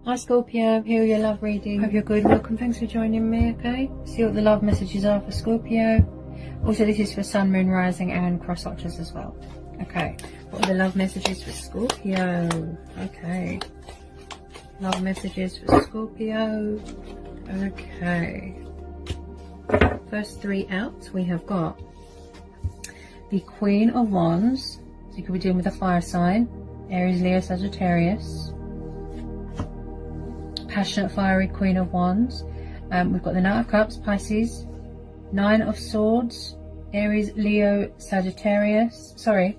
Hi Scorpio, here are your love reading. Hope you're good. Welcome, thanks for joining me, okay? See what the love messages are for Scorpio. Also, this is for Sun, Moon, Rising and cross watchers as well. Okay, what are the love messages for Scorpio? Okay, love messages for Scorpio. Okay, first three out, we have got the Queen of Wands. So you could be dealing with a fire sign, Aries, Leo, Sagittarius. Passionate, fiery Queen of Wands. We've got the Knight of Cups, Pisces. Nine of Swords, Aries, Leo, Sagittarius. Sorry,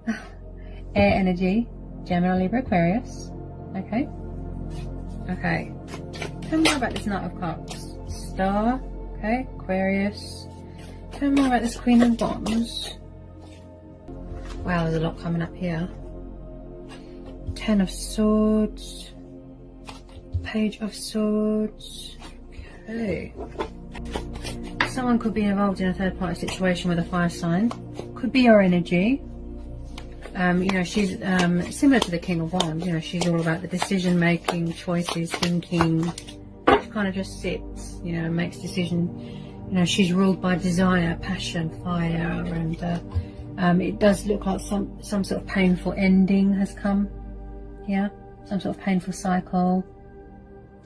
air energy, Gemini, Libra, Aquarius. Okay. Okay. Tell me more about this Knight of Cups. Star. Okay. Aquarius. Tell me more about this Queen of Wands. Wow, there's a lot coming up here. Ten of Swords. Page of Swords. Okay. Someone could be involved in a third party situation with a fire sign. Could be your energy. You know, she's similar to the King of Wands. You know, she's all about the decision making, choices, thinking. She kind of just sits, you know, makes decisions. You know, she's ruled by desire, passion, fire, and it does look like some sort of painful ending has come here. Some sort of painful cycle.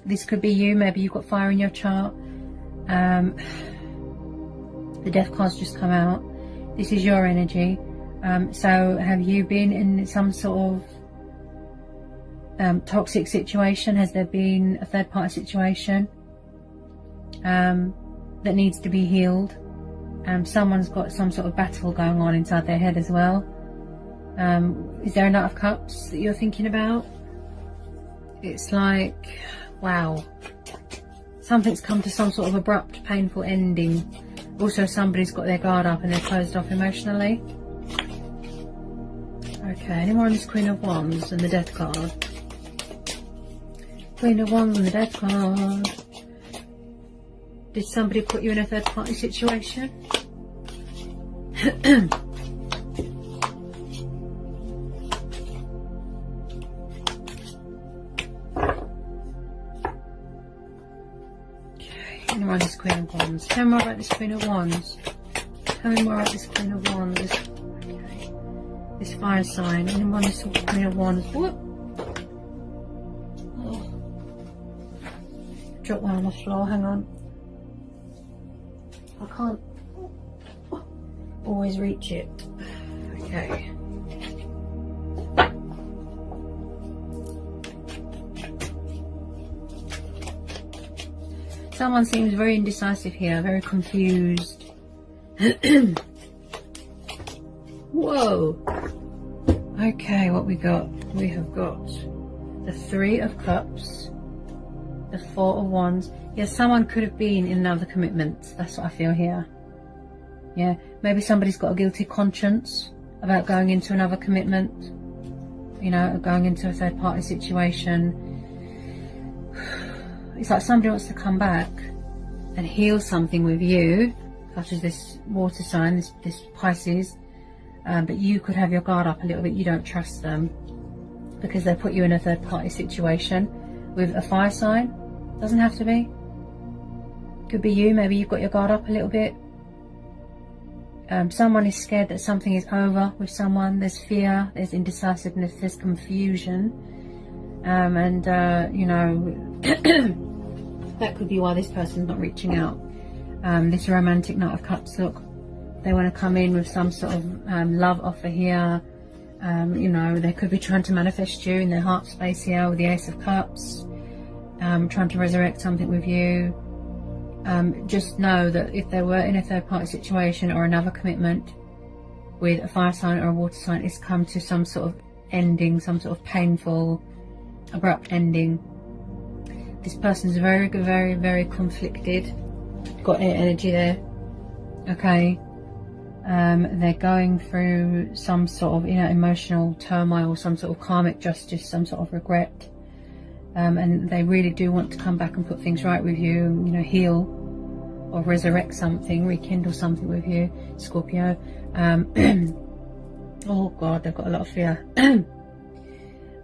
This could be you. Maybe you've got fire in your chart. The Death card's just come out. This is your energy. So have you been in some sort of toxic situation? Has there been a third party situation that needs to be healed? Someone's got some sort of battle going on inside their head as well. Is there a Knight of Cups that you're thinking about? It's like, wow, something's come to some sort of abrupt, painful ending. Also, somebody's got their guard up and they're closed off emotionally. Okay, any more on this Queen of Wands and the Death card? Queen of Wands and the Death card. Did somebody put you in a third party situation? Tell me more about this Queen of Wands. Tell me more about this Queen of Wands. Tell me more about this Queen of Wands. Okay. This fire sign. Any more on this Queen of Wands. Whoop. Oh. Drop one on the floor. Hang on. I can't always reach it. Okay. Someone seems very indecisive here, very confused. Whoa. Okay, what we got? We have got the Three of Cups, the Four of Wands. Yeah, someone could have been in another commitment. That's what I feel here. Yeah, maybe somebody's got a guilty conscience about going into another commitment. You know, going into a third party situation. It's like somebody wants to come back and heal something with you, such as this water sign, this Pisces, but you could have your guard up a little bit. You don't trust them because they put you in a third party situation with a fire sign. Doesn't have to be. Could be you. Maybe you've got your guard up a little bit. Someone is scared that something is over with someone. There's fear, there's indecisiveness, there's confusion. You know, that could be why this person's not reaching out. This romantic Knight of Cups, look, they want to come in with some sort of love offer here. You know, they could be trying to manifest you in their heart space here with the Ace of Cups, trying to resurrect something with you. Just know that if they were in a third party situation or another commitment with a fire sign or a water sign, it's come to some sort of ending, some sort of painful, abrupt ending. This person's very, very, very conflicted. Got air energy there. Okay. They're going through some sort of, you know, emotional turmoil, some sort of karmic justice, some sort of regret. And they really do want to come back and put things right with you, you know, heal or resurrect something, rekindle something with you, Scorpio. Oh God, they've got a lot of fear.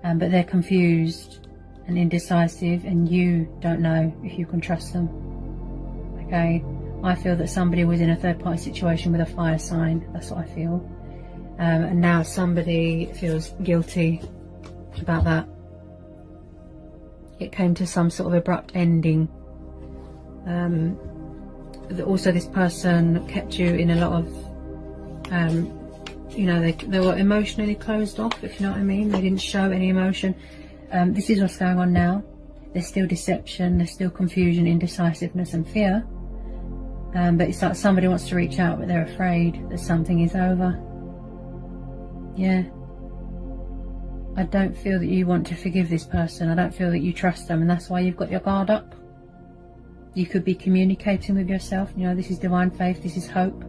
But they're confused. and indecisive, and you don't know if you can trust them. Okay, I feel that somebody was in a third-party situation with a fire sign. That's what I feel. And now somebody feels guilty about that. It came to some sort of abrupt ending. Also, this person kept you in a lot of, you know, they were emotionally closed off, if you know what I mean. They didn't show any emotion. This is what's going on now. There's still deception, there's still confusion, indecisiveness and fear. But it's like somebody wants to reach out, but they're afraid that something is over. Yeah. I don't feel that you want to forgive this person. I don't feel that you trust them, and that's why you've got your guard up. You could be communicating with yourself. You know, this is divine faith, this is hope.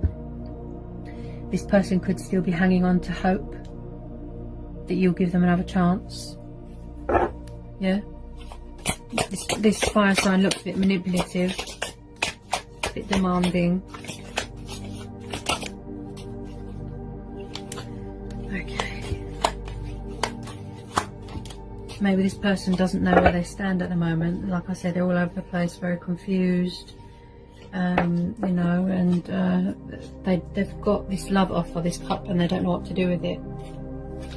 This person could still be hanging on to hope that you'll give them another chance. Yeah. This fire sign looks a bit manipulative, a bit demanding. Maybe this person doesn't know where they stand at the moment. Like I said, they're all over the place, very confused, you know, and they've got this love offer, this cup, and they don't know what to do with it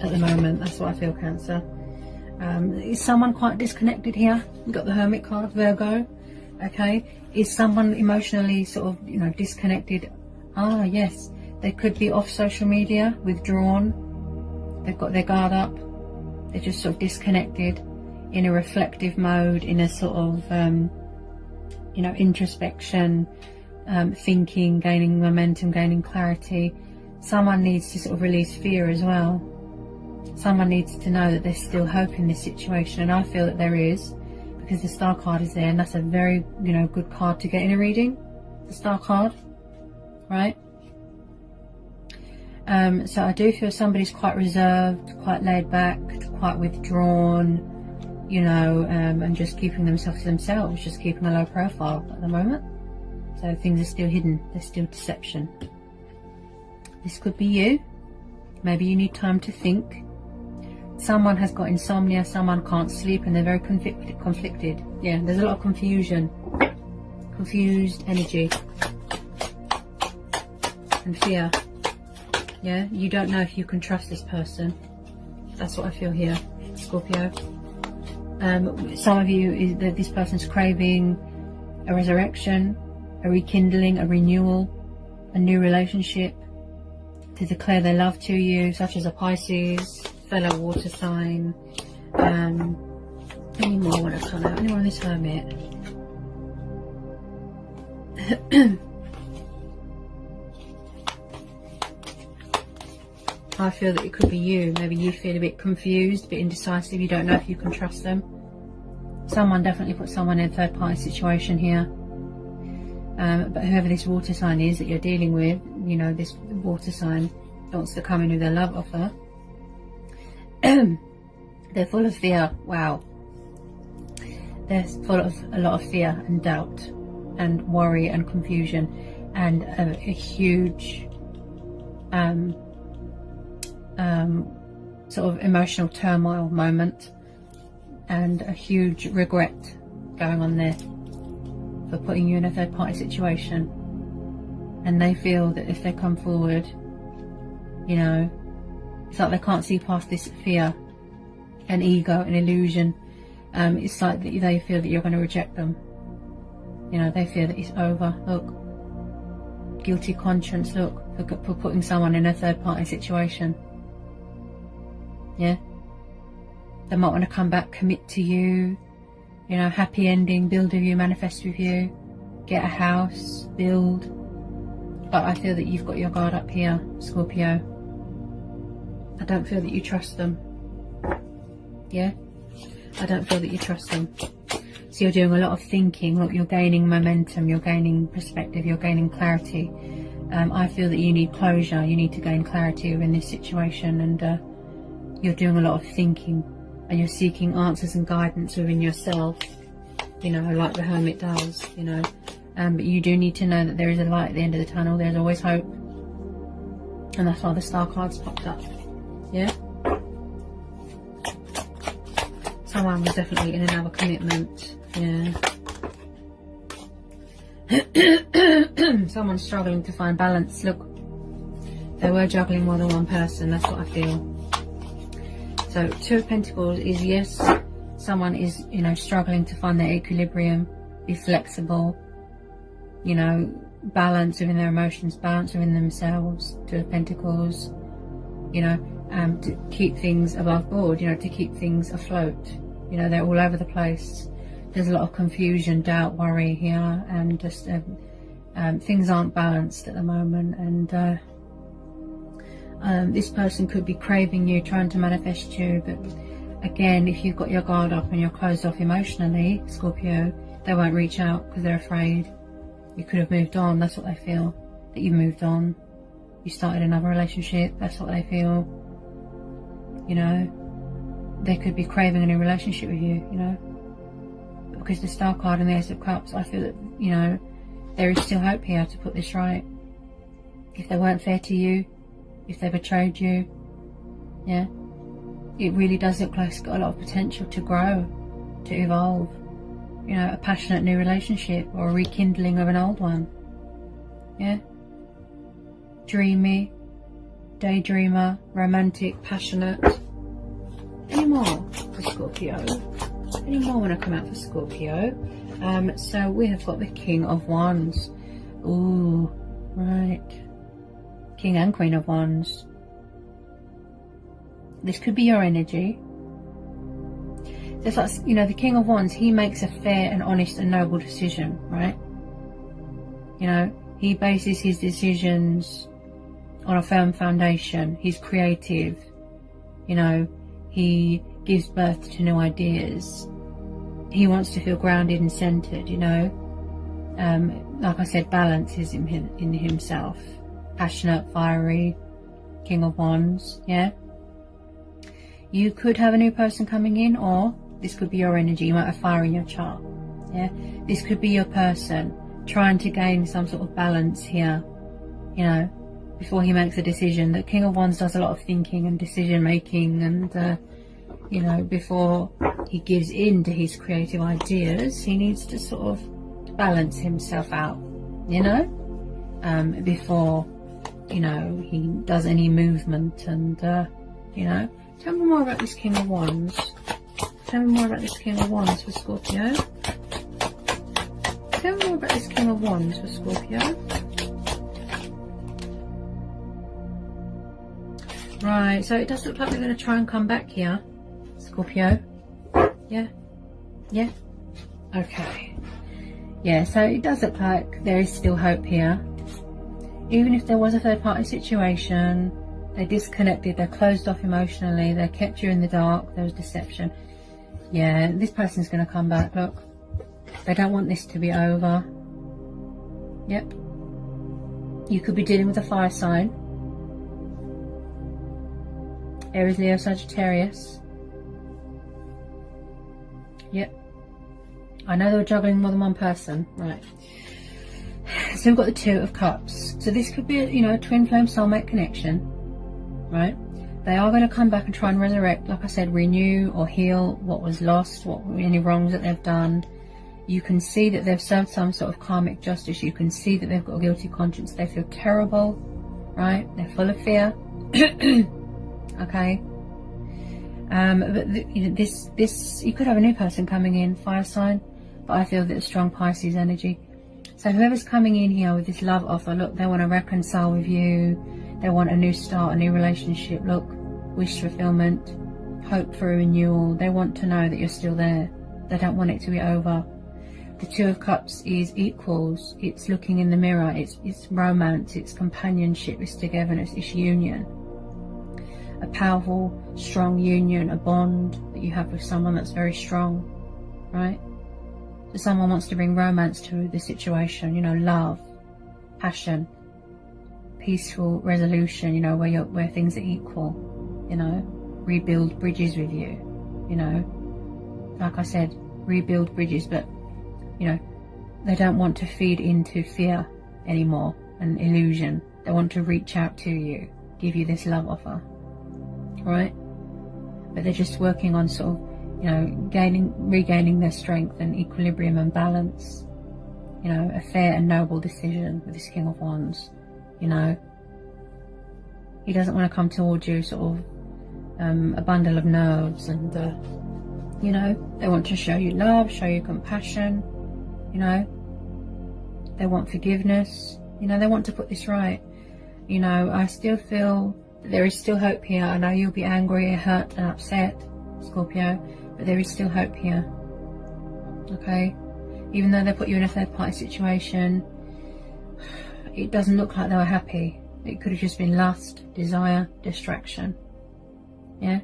at the moment. That's what I feel, Cancer. Is someone quite disconnected here? You've got the Hermit card, Virgo. Okay, is someone emotionally sort of, you know, disconnected? Ah, yes, they could be off social media, withdrawn. They've got their guard up. They're just sort of disconnected, in a reflective mode, in a sort of, you know, introspection, thinking, gaining momentum, gaining clarity. Someone needs to sort of release fear as well. Someone needs to know that there's still hope in this situation, and I feel that there is, because the Star card is there, and that's a very, you know, good card to get in a reading, the Star card, right? So I do feel somebody's quite reserved, quite laid back, quite withdrawn, you know, and just keeping themselves to themselves, just keeping a low profile at the moment. So things are still hidden, there's still deception. This could be you. Maybe you need time to think. Someone has got insomnia, someone can't sleep, and they're very conflicted. Yeah, there's a lot of confusion, confused energy and fear. Yeah, you don't know if you can trust this person. That's what I feel here, Scorpio. Some of you, this person's craving a resurrection, a rekindling, a renewal, a new relationship, to declare their love to you, such as a Pisces, fellow water sign. Any more want to come out? Anyone on this Hermit? I feel that it could be you. Maybe you feel a bit confused, a bit indecisive. You don't know if you can trust them. Someone definitely put someone in a third party situation here. But whoever this water sign is that you're dealing with, you know, this water sign wants to come in with their love offer. They're full of fear. Wow. They're full of a lot of fear and doubt and worry and confusion and a huge sort of emotional turmoil moment, and a huge regret going on there for putting you in a third party situation. And they feel that if they come forward, you know, it's like they can't see past this fear and ego and illusion. It's like that they feel that you're going to reject them. You know, they feel that it's over. Look, guilty conscience, look, for putting someone in a third party situation. Yeah, they might want to come back, commit to you, you know, happy ending, build with you, manifest with you, get a house, build. But I feel that you've got your guard up here, Scorpio. I don't feel that you trust them. Yeah, I don't feel that you trust them. So you're doing a lot of thinking. Look, you're gaining momentum, you're gaining perspective, you're gaining clarity. I feel that you need closure, you need to gain clarity within this situation, and you're doing a lot of thinking, and you're seeking answers and guidance within yourself, you know, like the Hermit does, you know. But you do need to know that there is a light at the end of the tunnel. There's always hope, and that's why the Star cards popped up. Yeah, some someone was definitely in another commitment. Yeah. Someone's struggling to find balance. Look, they were juggling more than one person. That's what I feel. So 2 of Pentacles is, yes, someone is, you know, struggling to find their equilibrium, be flexible, you know, balance within their emotions, balance within themselves. 2 of Pentacles, you know, to keep things above board, you know, to keep things afloat. You know, they're all over the place. There's a lot of confusion, doubt, worry here, and just things aren't balanced at the moment. And this person could be craving you, trying to manifest you, but again, if you've got your guard up and you're closed off emotionally, Scorpio, they won't reach out because they're afraid. You could have moved on. That's what they feel, that you moved on. You started another relationship. That's what they feel. You know, they could be craving a new relationship with you, you know. Because the Star card and the Ace of Cups, I feel that, you know, there is still hope here to put this right. If they weren't fair to you, if they betrayed you, yeah, it really does look like it's got a lot of potential to grow, to evolve. You know, a passionate new relationship or a rekindling of an old one. Yeah. Dreamy, daydreamer, romantic, passionate. Any more for Scorpio? Any more want to come out for Scorpio? So we have got the King of Wands. Ooh, right. King and Queen of Wands. This could be your energy. It's like, you know, the King of Wands, he makes a fair and honest and noble decision, right? You know, he bases his decisions on a firm foundation. He's creative. You know, he gives birth to new ideas. He wants to feel grounded and centered, you know. Like I said, balance is in himself. Passionate, fiery, King of Wands, yeah. You could have a new person coming in, or this could be your energy. You might have fire in your chart, yeah. This could be your person trying to gain some sort of balance here, you know, before he makes a decision. The King of Wands does a lot of thinking and decision making, and you know, before he gives in to his creative ideas, he needs to sort of balance himself out, you know, before, you know, he does any movement. And you know, tell me more about this King of Wands. Tell me more about this King of Wands for Scorpio. Tell me more about this King of Wands for Scorpio. Right, so it does look like we're going to try and come back here, Scorpio. Yeah? Yeah? Okay. Yeah, so it does look like there is still hope here. Even if there was a third party situation, they disconnected, they're closed off emotionally, they kept you in the dark, there was deception. Yeah, this person's going to come back, look. They don't want this to be over. Yep. You could be dealing with a fire sign. Aries, Leo, Sagittarius. Yep. I know they were juggling more than one person. Right. So we've got the 2 of Cups. So this could be, you know, a twin flame soulmate connection. Right. They are going to come back and try and resurrect, like I said, renew or heal what was lost, any wrongs that they've done. You can see that they've served some sort of karmic justice. You can see that they've got a guilty conscience. They feel terrible, right? They're full of fear. Okay. But you know, this you could have a new person coming in, fire sign, but I feel that a strong Pisces energy. So whoever's coming in here with this love offer, look, they want to reconcile with you. They want a new start, a new relationship. Look, wish fulfillment, hope for a renewal. They want to know that you're still there. They don't want it to be over. The 2 of Cups is equals. It's looking in the mirror. It's romance. It's companionship. It's togetherness. It's union. A powerful, strong union, a bond that you have with someone that's very strong, right? So someone wants to bring romance to the situation, you know, love, passion, peaceful resolution, you know, where things are equal, you know, rebuild bridges with you, you know, like I said, rebuild bridges, but, you know, they don't want to feed into fear anymore and illusion. They want to reach out to you, give you this love offer, right? But they're just working on sort of you know, regaining their strength and equilibrium and balance. You know, a fair and noble decision with this King of Wands. You know, he doesn't want to come towards you sort of a bundle of nerves, and you know, they want to show you love, show you compassion. You know, they want forgiveness. You know, they want to put this right. You know, I still feel that there is still hope here. I know you'll be angry, hurt and upset, Scorpio, but there is still hope here. Okay? Even though they put you in a third party situation, it doesn't look like they were happy. It could have just been lust, desire, distraction. Yeah?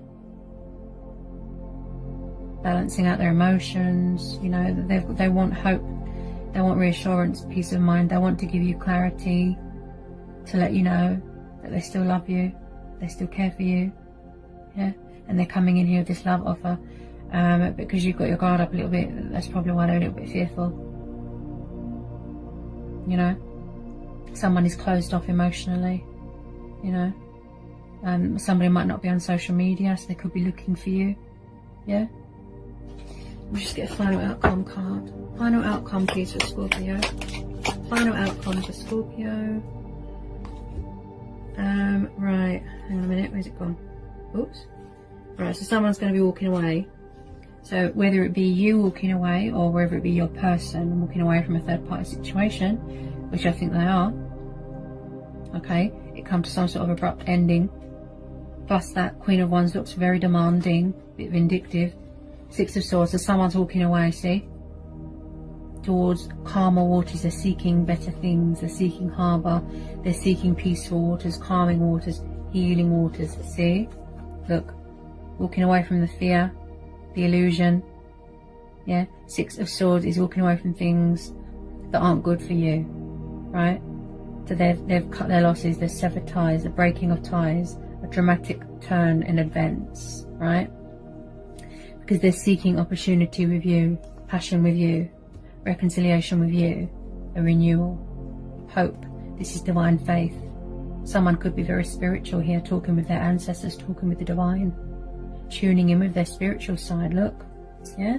Balancing out their emotions. You know, they want hope. They want reassurance, peace of mind. They want to give you clarity, to let you know that they still love you, they still care for you. Yeah? And they're coming in here with this love offer. Because you've got your guard up a little bit, that's probably why they're a little bit fearful. You know, someone is closed off emotionally. You know, somebody might not be on social media, so they could be looking for you. Yeah. We'll just get a final outcome card. Final outcome, please, for Scorpio. Final outcome for Scorpio. Right. Hang on a minute. Where's it gone? Oops. Right. So someone's going to be walking away. So whether it be you walking away, or whether it be your person walking away from a third party situation, which I think they are, okay, it comes to some sort of abrupt ending. Plus that Queen of Wands looks very demanding, a bit vindictive. Six of Swords, so someone's walking away, see, towards calmer waters. They're seeking better things, they're seeking harbour, they're seeking peaceful waters, calming waters, healing waters. See, look, walking away from the fear, the illusion. Yeah, Six of Swords is walking away from things that aren't good for you, right? So they've cut their losses, they've severed ties, the breaking of ties, a dramatic turn in events, right? Because they're seeking opportunity with you, passion with you, reconciliation with you, a renewal, hope. This is divine faith. Someone could be very spiritual here, talking with their ancestors, talking with the divine, tuning in with their spiritual side. Look, yeah,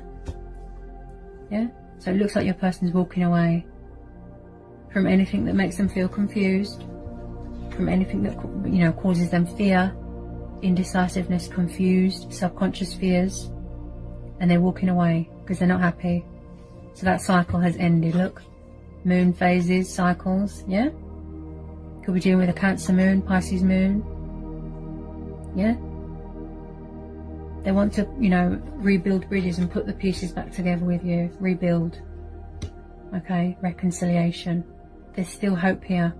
yeah. So it looks like your person's walking away from anything that makes them feel confused, from anything that, you know, causes them fear, indecisiveness, confused, subconscious fears, and they're walking away because they're not happy. So that cycle has ended. Look, moon phases, cycles, yeah. Could be dealing with a Cancer moon, Pisces moon, yeah. They want to, you know, rebuild bridges and put the pieces back together with you. Rebuild. Okay, reconciliation. There's still hope here.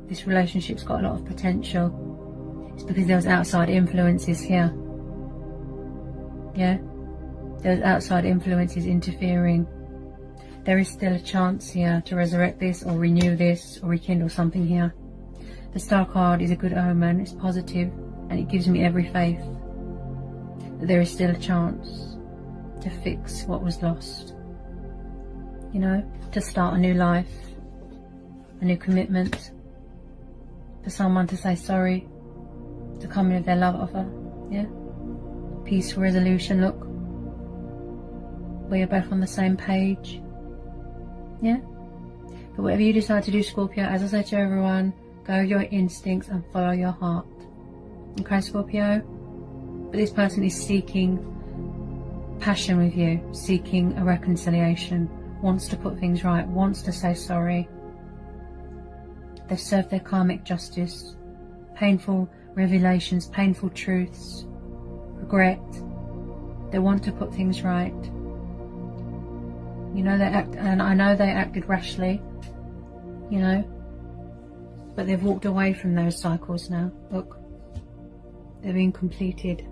This relationship's got a lot of potential. It's because there was outside influences here. Yeah? There's outside influences interfering. There is still a chance here to resurrect this, or renew this, or rekindle something here. The Star card is a good omen. It's positive, and it gives me every faith that there is still a chance to fix what was lost. You know, to start a new life, a new commitment, for someone to say sorry, to come in with their love offer. Yeah, peaceful resolution. Look, where you're both on the same page. Yeah, but whatever you decide to do, Scorpio, as I say to everyone, go with your instincts and follow your heart. Okay, Scorpio? But this person is seeking passion with you, seeking a reconciliation, wants to put things right, wants to say sorry. They've served their karmic justice, painful revelations, painful truths, regret. They want to put things right. You know, and I know they acted rashly, you know, but they've walked away from those cycles now. Look, they're being completed.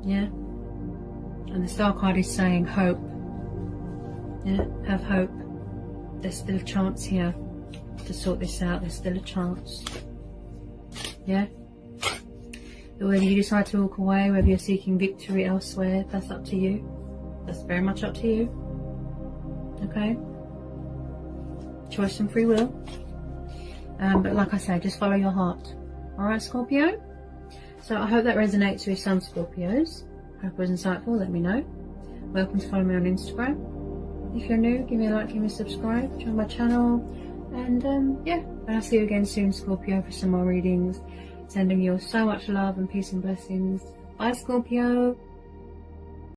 Yeah, and the Star card is saying hope. Yeah, have hope. There's still a chance here to sort this out. There's still a chance. Yeah, but whether you decide to walk away, whether you're seeking victory elsewhere, that's up to you. That's very much up to you. Okay, choice and free will. But like I say, just follow your heart. Alright, Scorpio? So I hope that resonates with some Scorpios. hope it was insightful. Let me know. Welcome to follow me on Instagram. If you're new, give me a like, give me a subscribe, join my channel, and yeah, I'll see you again soon, Scorpio, for some more readings. Sending you all so much love and peace and blessings. Bye, Scorpio.